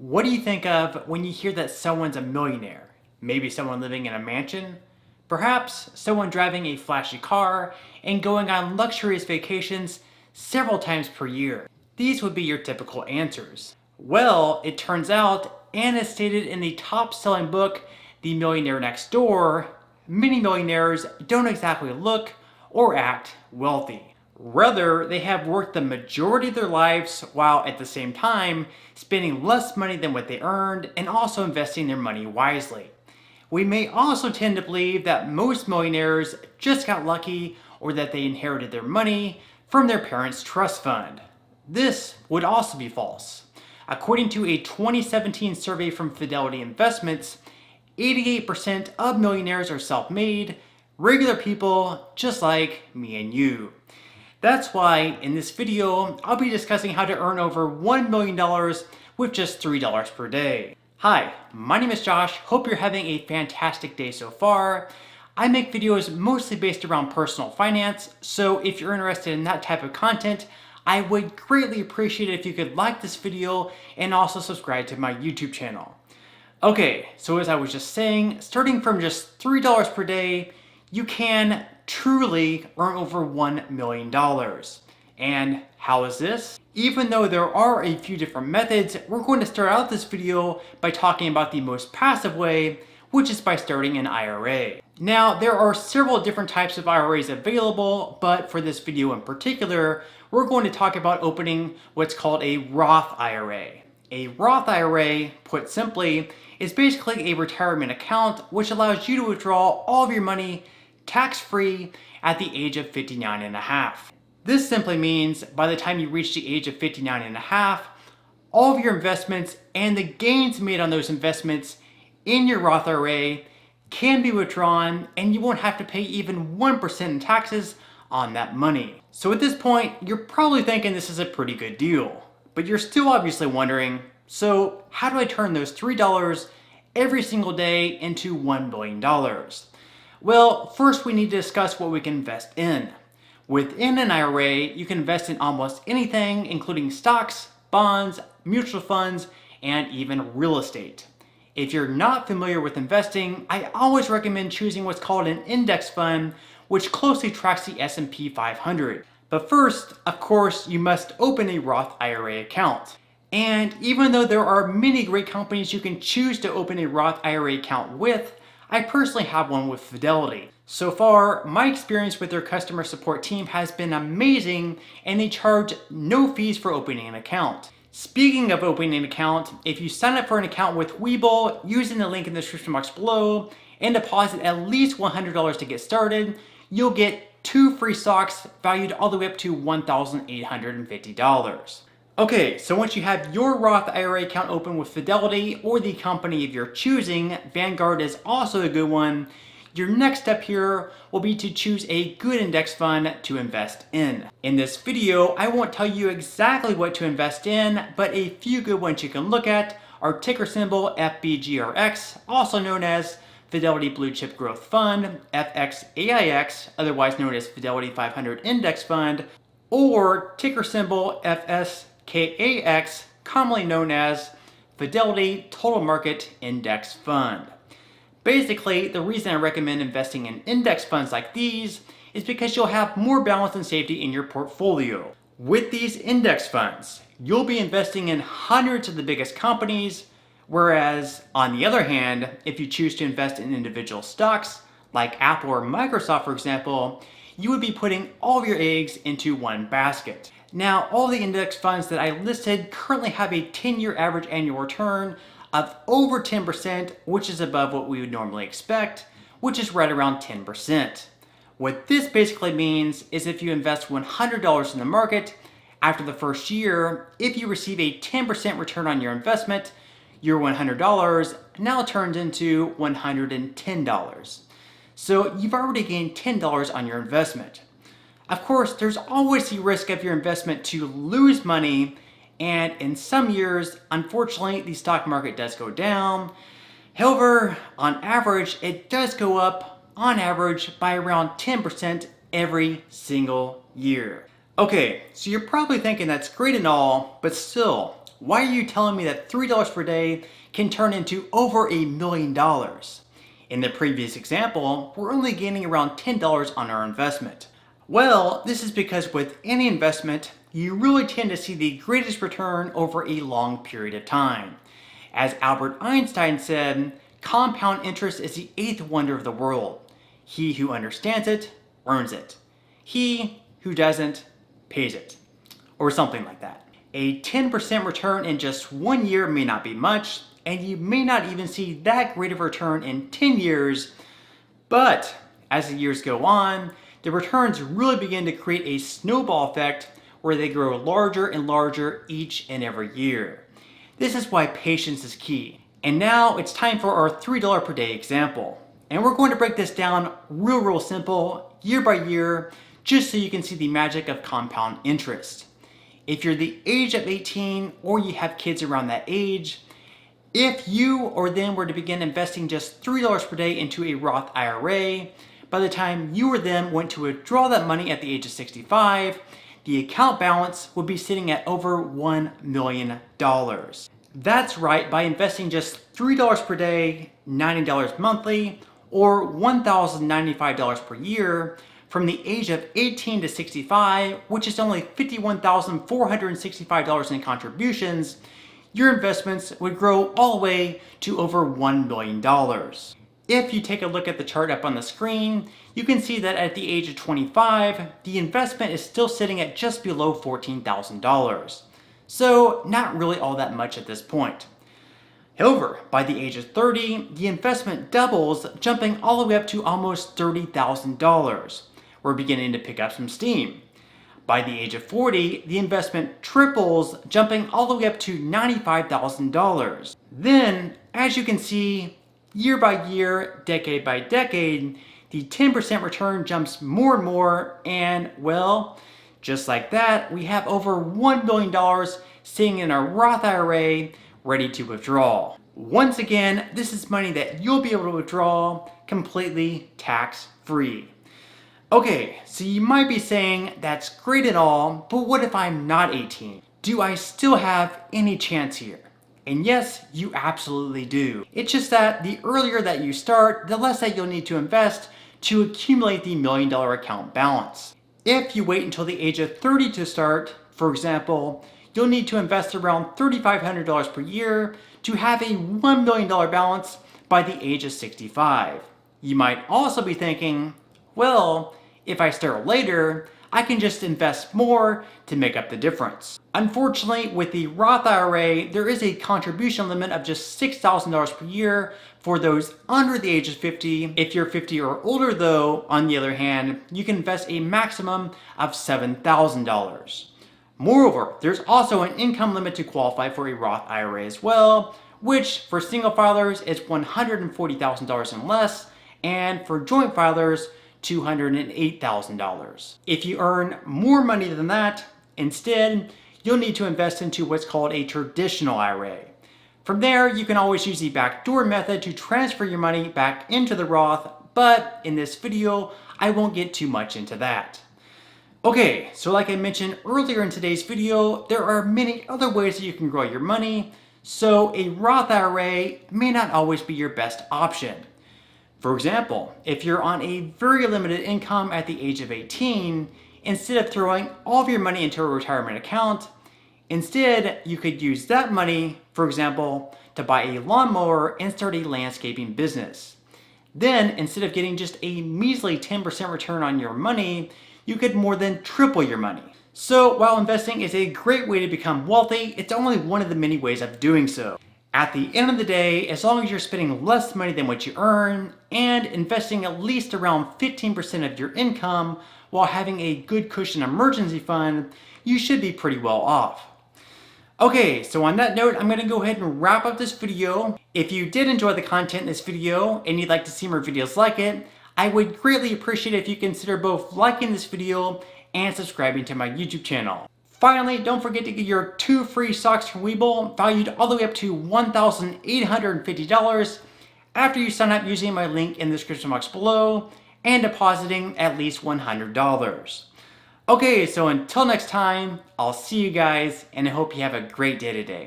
What do you think of when you hear that someone's a millionaire? Maybe someone living in a mansion? Perhaps someone driving a flashy car and going on luxurious vacations several times per year. These would be your typical answers. Well, it turns out, and as stated in the top-selling book, The Millionaire Next Door, many millionaires don't exactly look or act wealthy. Rather, they have worked the majority of their lives while at the same time spending less money than what they earned and also investing their money wisely. We may also tend to believe that most millionaires just got lucky or that they inherited their money from their parents' trust fund. This would also be false. According to a 2017 survey from Fidelity Investments, 88% of millionaires are self-made, regular people just like me and you. That's why in this video, I'll be discussing how to earn over $1 million with just $3 per day. Hi, my name is Josh. Hope you're having a fantastic day so far. I make videos mostly based around personal finance, so if you're interested in that type of content, I would greatly appreciate it if you could like this video and also subscribe to my YouTube channel. Okay, so as I was just saying, starting from just $3 per day, you can truly earn over $1 million. And how is this? Even though there are a few different methods, we're going to start out this video by talking about the most passive way, which is by starting an IRA. Now, there are several different types of IRAs available, but for this video in particular, we're going to talk about opening what's called a Roth IRA. A Roth IRA, put simply, is basically a retirement account which allows you to withdraw all of your money tax-free at the age of 59 and a half. This simply means by the time you reach the age of 59 and a half, all of your investments and the gains made on those investments in your Roth IRA can be withdrawn and you won't have to pay even 1% in taxes on that money. So at this point, you're probably thinking this is a pretty good deal, but you're still obviously wondering, so how do I turn those $3 every single day into $1 billion? Well, first we need to discuss what we can invest in. Within an IRA, you can invest in almost anything, including stocks, bonds, mutual funds, and even real estate. If you're not familiar with investing, I always recommend choosing what's called an index fund, which closely tracks the S&P 500. But first, of course, you must open a Roth IRA account. And even though there are many great companies you can choose to open a Roth IRA account with, I personally have one with Fidelity. So far, my experience with their customer support team has been amazing and they charge no fees for opening an account. Speaking of opening an account, if you sign up for an account with Webull using the link in the description box below and deposit at least $100 to get started, you'll get 2 free stocks valued all the way up to $1,850. Okay, so once you have your Roth IRA account open with Fidelity or the company of your choosing, Vanguard is also a good one, your next step here will be to choose a good index fund to invest in. In this video, I won't tell you exactly what to invest in, but a few good ones you can look at are ticker symbol FBGRX, also known as Fidelity Blue Chip Growth Fund, FXAIX, otherwise known as Fidelity 500 Index Fund, or ticker symbol FSKAX, commonly known as Fidelity Total Market Index Fund. Basically, the reason I recommend investing in index funds like these is because you'll have more balance and safety in your portfolio. With these index funds, you'll be investing in hundreds of the biggest companies, whereas on the other hand, if you choose to invest in individual stocks, like Apple or Microsoft for example, you would be putting all of your eggs into one basket. Now, all the index funds that I listed currently have a 10-year average annual return of over 10%, which is above what we would normally expect, which is right around 10%. What this basically means is if you invest $100 in the market, after the first year, if you receive a 10% return on your investment, your $100 now turns into $110. So you've already gained $10 on your investment. Of course, there's always the risk of your investment to lose money, and in some years, unfortunately, the stock market does go down. However, on average, it does go up, on average, by around 10% every single year. Okay, so you're probably thinking that's great and all, but still, why are you telling me that $3 per day can turn into over $1 million? In the previous example, we're only gaining around $10 on our investment. Well, this is because with any investment, you really tend to see the greatest return over a long period of time. As Albert Einstein said, compound interest is the eighth wonder of the world. He who understands it, earns it. He who doesn't, pays it. Or something like that. A 10% return in just 1 year may not be much, and you may not even see that great of a return in 10 years, but as the years go on, the returns really begin to create a snowball effect where they grow larger and larger each and every year. This is why patience is key. And now it's time for our $3 per day example. And we're going to break this down real simple, year by year, just so you can see the magic of compound interest. If you're the age of 18 or you have kids around that age, if you or them were to begin investing just $3 per day into a Roth IRA, by the time you or them went to withdraw that money at the age of 65, the account balance would be sitting at over $1 million. That's right, by investing just $3 per day, $90 monthly, or $1,095 per year, from the age of 18 to 65, which is only $51,465 in contributions, your investments would grow all the way to over $1 million. If you take a look at the chart up on the screen, you can see that at the age of 25, the investment is still sitting at just below $14,000. So not really all that much at this point. However, by the age of 30, the investment doubles, jumping all the way up to almost $30,000. We're beginning to pick up some steam. By the age of 40, the investment triples, jumping all the way up to $95,000. Then, as you can see, year by year, decade by decade, the 10% return jumps more and more, and well, just like that, we have over $1 million sitting in our Roth IRA ready to withdraw. Once again, this is money that you'll be able to withdraw completely tax-free. Okay, so you might be saying, that's great and all, but what if I'm not 18? Do I still have any chance here? And yes, you absolutely do. It's just that the earlier that you start, the less that you'll need to invest to accumulate the $1 million account balance. If you wait until the age of 30 to start, for example, you'll need to invest around $3,500 per year to have a $1 million balance by the age of 65. You might also be thinking, well, if I start later, I can just invest more to make up the difference. Unfortunately, with the Roth IRA, there is a contribution limit of just $6,000 per year for those under the age of 50. If you're 50 or older though, on the other hand, you can invest a maximum of $7,000. Moreover, there's also an income limit to qualify for a Roth IRA as well, which for single filers is $140,000 and less, and for joint filers, $208,000. If you earn more money than that, instead, you'll need to invest into what's called a traditional IRA. From there, you can always use the backdoor method to transfer your money back into the Roth, but in this video, I won't get too much into that. Okay, so like I mentioned earlier in today's video, there are many other ways that you can grow your money, so a Roth IRA may not always be your best option. For example, if you're on a very limited income at the age of 18, instead of throwing all of your money into a retirement account, instead you could use that money, for example, to buy a lawnmower and start a landscaping business. Then, instead of getting just a measly 10% return on your money, you could more than triple your money. So while investing is a great way to become wealthy, it's only one of the many ways of doing so. At the end of the day, as long as you're spending less money than what you earn and investing at least around 15% of your income while having a good cushion emergency fund, you should be pretty well off. Okay, so on that note, I'm going to go ahead and wrap up this video. If you did enjoy the content in this video and you'd like to see more videos like it, I would greatly appreciate it if you consider both liking this video and subscribing to my YouTube channel. Finally, don't forget to get your 2 free socks from Webull, valued all the way up to $1,850 after you sign up using my link in the description box below and depositing at least $100. Okay, so until next time, I'll see you guys and I hope you have a great day today.